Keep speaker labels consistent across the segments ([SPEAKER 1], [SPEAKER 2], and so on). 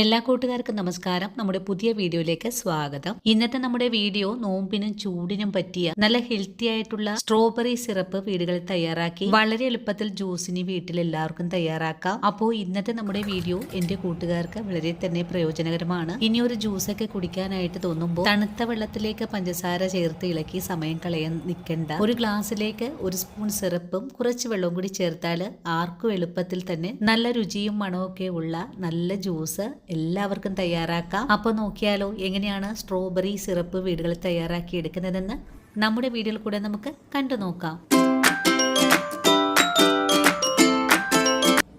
[SPEAKER 1] എല്ലാ കൂട്ടുകാർക്കും നമസ്കാരം. നമ്മുടെ പുതിയ വീഡിയോയിലേക്ക് സ്വാഗതം. ഇന്നത്തെ നമ്മുടെ വീഡിയോ നോമ്പിനും ചൂടിനും പറ്റിയ നല്ല ഹെൽത്തി ആയിട്ടുള്ള സ്ട്രോബെറി സിറപ്പ് വീടുകളിൽ തയ്യാറാക്കി വളരെ എളുപ്പത്തിൽ ജ്യൂസിന് വീട്ടിൽ എല്ലാവർക്കും തയ്യാറാക്കാം. അപ്പോൾ ഇന്നത്തെ നമ്മുടെ വീഡിയോ എന്റെ കൂട്ടുകാർക്ക് വളരെ തന്നെ പ്രയോജനകരമാണ്. ഇനി ഒരു ജ്യൂസൊക്കെ കുടിക്കാനായിട്ട് തോന്നുമ്പോൾ തണുത്ത വെള്ളത്തിലേക്ക് പഞ്ചസാര ചേർത്ത് ഇളക്കി സമയം കളയാൻ നിൽക്കണ്ട. ഒരു ഗ്ലാസ്സിലേക്ക് ഒരു സ്പൂൺ സിറപ്പും കുറച്ച് വെള്ളവും കൂടി ചേർത്താൽ ആർക്കും എളുപ്പത്തിൽ തന്നെ നല്ല രുചിയും മണവും ഒക്കെ ഉള്ള നല്ല ജ്യൂസ് എല്ലാവർക്കും തയ്യാറാക്കാം. അപ്പോൾ നോക്കിയാലോ എങ്ങനെയാണ് സ്ട്രോബെറി സിറപ്പ് വീടുകളിൽ തയ്യാറാക്കി എടുക്കുന്നതെന്ന് നമ്മുടെ വീഡിയോയിൽ കൂടെ നമുക്ക് കണ്ടു നോക്കാം.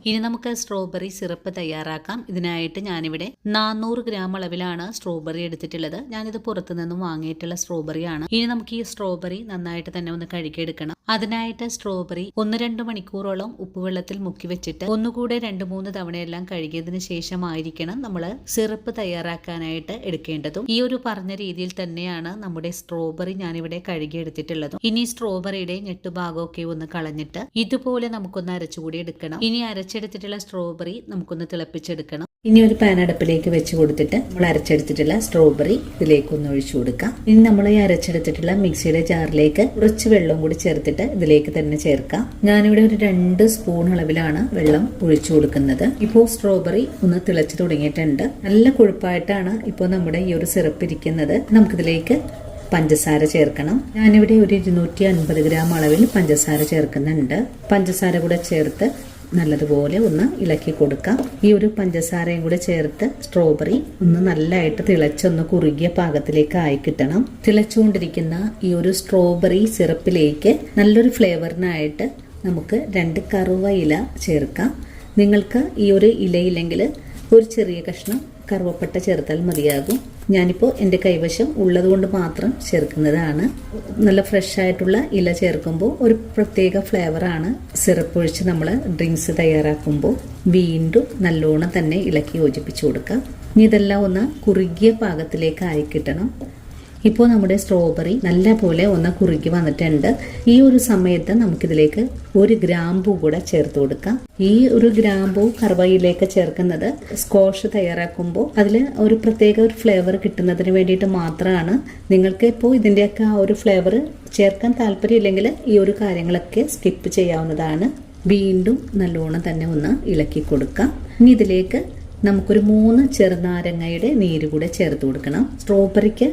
[SPEAKER 1] ഇനി നമുക്ക് സ്ട്രോബെറി സിറപ്പ് തയ്യാറാക്കാം. ഇതിനായിട്ട് ഞാനിവിടെ 400 ഗ്രാം അളവിലാണ് സ്ട്രോബെറി എടുത്തിട്ടുള്ളത്. ഞാനിത് പുറത്തു നിന്നും വാങ്ങിയിട്ടുള്ള സ്ട്രോബെറിയാണ്. ഇനി നമുക്ക് ഈ സ്ട്രോബെറി നന്നായിട്ട് തന്നെ ഒന്ന് കഴുകിയെടുക്കണം. അതിനായിട്ട് സ്ട്രോബെറി 1-2 മണിക്കൂറോളം ഉപ്പുവെള്ളത്തിൽ മുക്കി വെച്ചിട്ട് ഒന്നുകൂടെ 2-3 തവണയെല്ലാം കഴുകിയതിന് ശേഷമായിരിക്കണം നമ്മൾ സിറപ്പ് തയ്യാറാക്കാനായിട്ട് എടുക്കേണ്ടതും. ഈ ഒരു പറഞ്ഞ രീതിയിൽ തന്നെയാണ് നമ്മുടെ സ്ട്രോബെറി ഞാനിവിടെ കഴുകിയെടുത്തിട്ടുള്ളതും. ഇനി സ്ട്രോബെറിയുടെ ഞെട്ടുഭാഗമൊക്കെ ഒന്ന് കളഞ്ഞിട്ട് ഇതുപോലെ നമുക്കൊന്ന് അരച്ചുകൂടി എടുക്കണം. ഇനി അരച്ചെടുത്തിട്ടുള്ള സ്ട്രോബെറി നമുക്കൊന്ന് തിളപ്പിച്ചെടുക്കണം. ഇനി ഒരു പാൻ അടുപ്പിലേക്ക് വെച്ച് കൊടുത്തിട്ട് നമ്മൾ അരച്ചെടുത്തിട്ടുള്ള സ്ട്രോബെറി ഇതിലേക്കൊന്ന് ഒഴിച്ചു കൊടുക്കാം. ഇനി നമ്മൾ ഈ അരച്ചെടുത്തിട്ടുള്ള മിക്സിയുടെ ജാറിലേക്ക് കുറച്ച് വെള്ളം കൂടി ചേർത്തിട്ട് ഇതിലേക്ക് തന്നെ ചേർക്കാം. ഞാനിവിടെ ഒരു 2 സ്പൂൺ അളവിലാണ് വെള്ളം ഒഴിച്ചു കൊടുക്കുന്നത്. ഇപ്പോൾ സ്ട്രോബെറി ഒന്ന് തിളച്ചു തുടങ്ങിയിട്ടുണ്ട്. നല്ല കൊഴുപ്പായിട്ടാണ് ഇപ്പോൾ നമ്മുടെ ഈ ഒരു സിറപ്പ് ഇരിക്കുന്നത്. നമുക്കിതിലേക്ക് പഞ്ചസാര ചേർക്കണം. ഞാനിവിടെ ഒരു 250 ഗ്രാം അളവിൽ പഞ്ചസാര ചേർക്കുന്നുണ്ട്. പഞ്ചസാര കൂടെ ചേർത്ത് നല്ലതുപോലെ ഒന്ന് ഇളക്കി കൊടുക്കാം. ഈ ഒരു പഞ്ചസാരയും കൂടെ ചേർത്ത് സ്ട്രോബെറി ഒന്ന് നല്ലതായിട്ട് തിളച്ചൊന്ന് കുറുകിയ പാകത്തിലേക്ക് ആയി കിട്ടണം. തിളച്ചുകൊണ്ടിരിക്കുന്ന ഈ ഒരു സ്ട്രോബെറി സിറപ്പിലേക്ക് നല്ലൊരു ഫ്ലേവറിനായിട്ട് നമുക്ക് 2 കറുവ ഇല ചേർക്കാം. നിങ്ങൾക്ക് ഈ ഒരു ഇലയില്ലെങ്കിൽ ഒരു ചെറിയ കഷ്ണം കറുവപ്പട്ട ചേർത്താൽ മതിയാകും. ഞാനിപ്പോൾ എൻ്റെ കൈവശം ഉള്ളത് കൊണ്ട് മാത്രം ചേർക്കുന്നതാണ്. നല്ല ഫ്രഷ് ആയിട്ടുള്ള ഇല ചേർക്കുമ്പോൾ ഒരു പ്രത്യേക ഫ്ലേവറാണ്. സിറപ്പ് ഒഴിച്ച് നമ്മൾ ഡ്രിങ്ക്സ് തയ്യാറാക്കുമ്പോൾ വീണ്ടും നല്ലോണം തന്നെ ഇളക്കി യോജിപ്പിച്ചു കൊടുക്കാം. ഇനി ഇതെല്ലാം ഒന്ന് കുറുകിയ പാകത്തിലേക്ക് ആയി കിട്ടണം. ഇപ്പോൾ നമ്മുടെ സ്ട്രോബെറി നല്ല പോലെ ഒന്ന് കുറുകി വന്നിട്ടുണ്ട്. ഈ ഒരു സമയത്ത് നമുക്കിതിലേക്ക് 1 ഗ്രാമ്പൂ കൂടെ ചേർത്ത് കൊടുക്കാം. ഈ ഒരു ഗ്രാമ്പൂ കറുവയിലേക്ക് ചേർക്കുന്നത് സ്ക്വാഷ് തയ്യാറാക്കുമ്പോൾ അതിൽ ഒരു പ്രത്യേക ഒരു ഫ്ലേവർ കിട്ടുന്നതിന് വേണ്ടിയിട്ട് മാത്രമാണ്. നിങ്ങൾക്ക് ഇപ്പോൾ ഇതിൻ്റെയൊക്കെ ആ ഒരു ഫ്ലേവർ ചേർക്കാൻ താല്പര്യമില്ലെങ്കിൽ ഈ ഒരു കാര്യങ്ങളൊക്കെ സ്കിപ്പ് ചെയ്യാവുന്നതാണ്. വീണ്ടും നല്ലോണം തന്നെ ഒന്ന് ഇളക്കി കൊടുക്കാം. ഇനി ഇതിലേക്ക് നമുക്കൊരു 3 ചെറുനാരങ്ങയുടെ നീര് കൂടെ ചേർത്ത് കൊടുക്കണം. സ്ട്രോബെറിക്ക്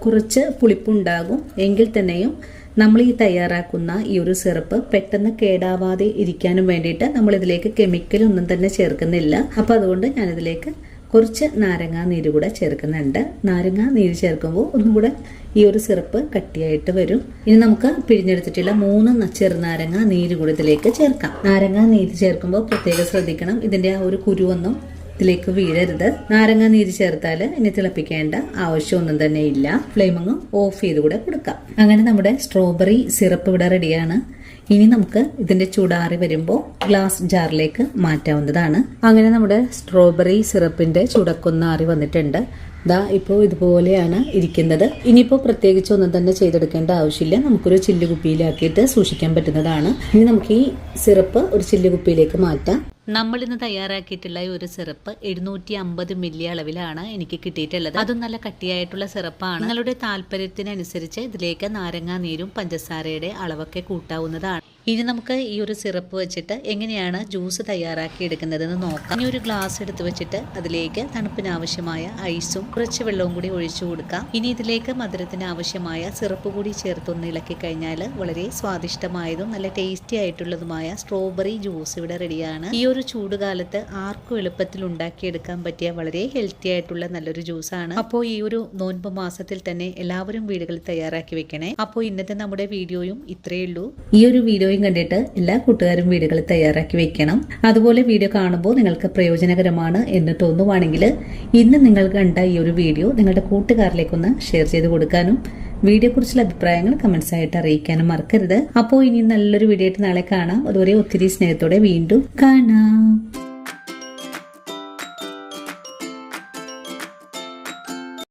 [SPEAKER 1] കുറച്ച് പുളിപ്പുണ്ടാകും. എങ്കിൽ തന്നെയും നമ്മൾ ഈ തയ്യാറാക്കുന്ന ഈ ഒരു സിറപ്പ് പെട്ടെന്ന് കേടാവാതെ ഇരിക്കാനും വേണ്ടിയിട്ട് നമ്മൾ ഇതിലേക്ക് കെമിക്കൽ ഒന്നും തന്നെ ചേർക്കുന്നില്ല. അപ്പോൾ അതുകൊണ്ട് ഞാനിതിലേക്ക് കുറച്ച് നാരങ്ങാ നീര് കൂടെ ചേർക്കുന്നുണ്ട്. നാരങ്ങാ നീര് ചേർക്കുമ്പോൾ ഒന്നും കൂടെ ഈ ഒരു സിറപ്പ് കട്ടിയായിട്ട് വരും. ഇനി നമുക്ക് പിഴിഞ്ഞെടുത്തിട്ടുള്ള 3 ചെറുനാരങ്ങ നീര് കൂടെ ഇതിലേക്ക് ചേർക്കാം. നാരങ്ങാ നീര് ചേർക്കുമ്പോൾ പ്രത്യേകം ശ്രദ്ധിക്കണം, ഇതിന്റെ ആ ഒരു കുരുവൊന്നും ഇതിലേക്ക് വീഴരുത്. നാരങ്ങ നീര് ചേർത്താൽ ഇനി തിളപ്പിക്കേണ്ട ആവശ്യമൊന്നും തന്നെ ഇല്ല. ഫ്ലെയിമങ്ങ് ഓഫ് ചെയ്ത് കൂടെ കൊടുക്കാം. അങ്ങനെ നമ്മുടെ സ്ട്രോബെറി സിറപ്പ് ഇവിടെ റെഡിയാണ്. ഇനി നമുക്ക് ഇതിന്റെ ചൂടാറി വരുമ്പോൾ ഗ്ലാസ് ജാറിലേക്ക് മാറ്റാവുന്നതാണ്. അങ്ങനെ നമ്മുടെ സ്ട്രോബെറി സിറപ്പിന്റെ ചൂടക്കൊന്നാറി വന്നിട്ടുണ്ട്. ദാ ഇപ്പോൾ ഇതുപോലെയാണ് ഇരിക്കുന്നത്. ഇനിയിപ്പോൾ പ്രത്യേകിച്ച് ഒന്നും തന്നെ ചെയ്തെടുക്കേണ്ട ആവശ്യമില്ല. നമുക്കൊരു ചില്ലുകുപ്പിയിലാക്കിയിട്ട് സൂക്ഷിക്കാൻ പറ്റുന്നതാണ്. ഇനി നമുക്ക് ഈ സിറപ്പ് ഒരു ചില്ലുകുപ്പിയിലേക്ക് മാറ്റാം. നമ്മൾ ഇന്ന് തയ്യാറാക്കിയിട്ടുള്ള ഈ ഒരു സിറപ്പ് 750 മില്ലി അളവിലാണ് എനിക്ക് കിട്ടിയിട്ടുള്ളത്. അതും നല്ല കട്ടിയായിട്ടുള്ള സിറപ്പാണ്. നിങ്ങളുടെ താല്പര്യത്തിനനുസരിച്ച് ഇതിലേക്ക് നാരങ്ങാ നീരും പഞ്ചസാരയുടെ അളവൊക്കെ കൂട്ടാവുന്നതാണ്. ഇനി നമുക്ക് ഈ ഒരു സിറപ്പ് വെച്ചിട്ട് എങ്ങനെയാണ് ജ്യൂസ് തയ്യാറാക്കി എടുക്കുന്നതെന്ന് നോക്കാം. ഇനി ഒരു ഗ്ലാസ് എടുത്ത് വെച്ചിട്ട് അതിലേക്ക് തണുപ്പിന് ആവശ്യമായ ഐസും കുറച്ച് വെള്ളവും കൂടി ഒഴിച്ചു കൊടുക്കാം. ഇനി ഇതിലേക്ക് മധുരത്തിന് ആവശ്യമായ സിറപ്പ് കൂടി ചേർത്തൊന്ന് ഇളക്കി കഴിഞ്ഞാൽ വളരെ സ്വാദിഷ്ടമായതും നല്ല ടേസ്റ്റി ആയിട്ടുള്ളതുമായ സ്ട്രോബെറി ജ്യൂസ് ഇവിടെ റെഡിയാണ്. ഈ ഒരു ചൂടുകാലത്ത് ആർക്കും എളുപ്പത്തിൽ ഉണ്ടാക്കിയെടുക്കാൻ പറ്റിയ വളരെ ഹെൽത്തി ആയിട്ടുള്ള നല്ലൊരു ജ്യൂസാണ്. അപ്പോൾ ഈ ഒരു നോൻപ് മാസത്തിൽ തന്നെ എല്ലാവരും വീടുകളിൽ തയ്യാറാക്കി വെക്കണേ. അപ്പോൾ ഇന്നത്തെ നമ്മുടെ വീഡിയോയും ഇത്രയേ ഉള്ളൂ. ഈ ഒരു വീഡിയോയും കണ്ടിട്ട് എല്ലാ കൂട്ടുകാരും വീടുകളിൽ തയ്യാറാക്കി വെക്കണം. അതുപോലെ വീഡിയോ കാണുമ്പോൾ നിങ്ങൾക്ക് പ്രയോജനകരമാണ് എന്ന് തോന്നുവാണെങ്കിൽ ഇന്ന് നിങ്ങൾ കണ്ട ഈ ഒരു വീഡിയോ നിങ്ങളുടെ കൂട്ടുകാരിലേക്കൊന്ന് ഷെയർ ചെയ്ത് കൊടുക്കാനും വീഡിയോ കുറിച്ചുള്ള അഭിപ്രായങ്ങൾ കമന്റ്സ് ആയിട്ട് അറിയിക്കാനും മറക്കരുത്. അപ്പോൾ ഇനി നല്ലൊരു വീഡിയോ ആയിട്ട് നാളെ കാണാം. അതുവരെ ഒത്തിരി സ്നേഹത്തോടെ വീണ്ടും കാണാം.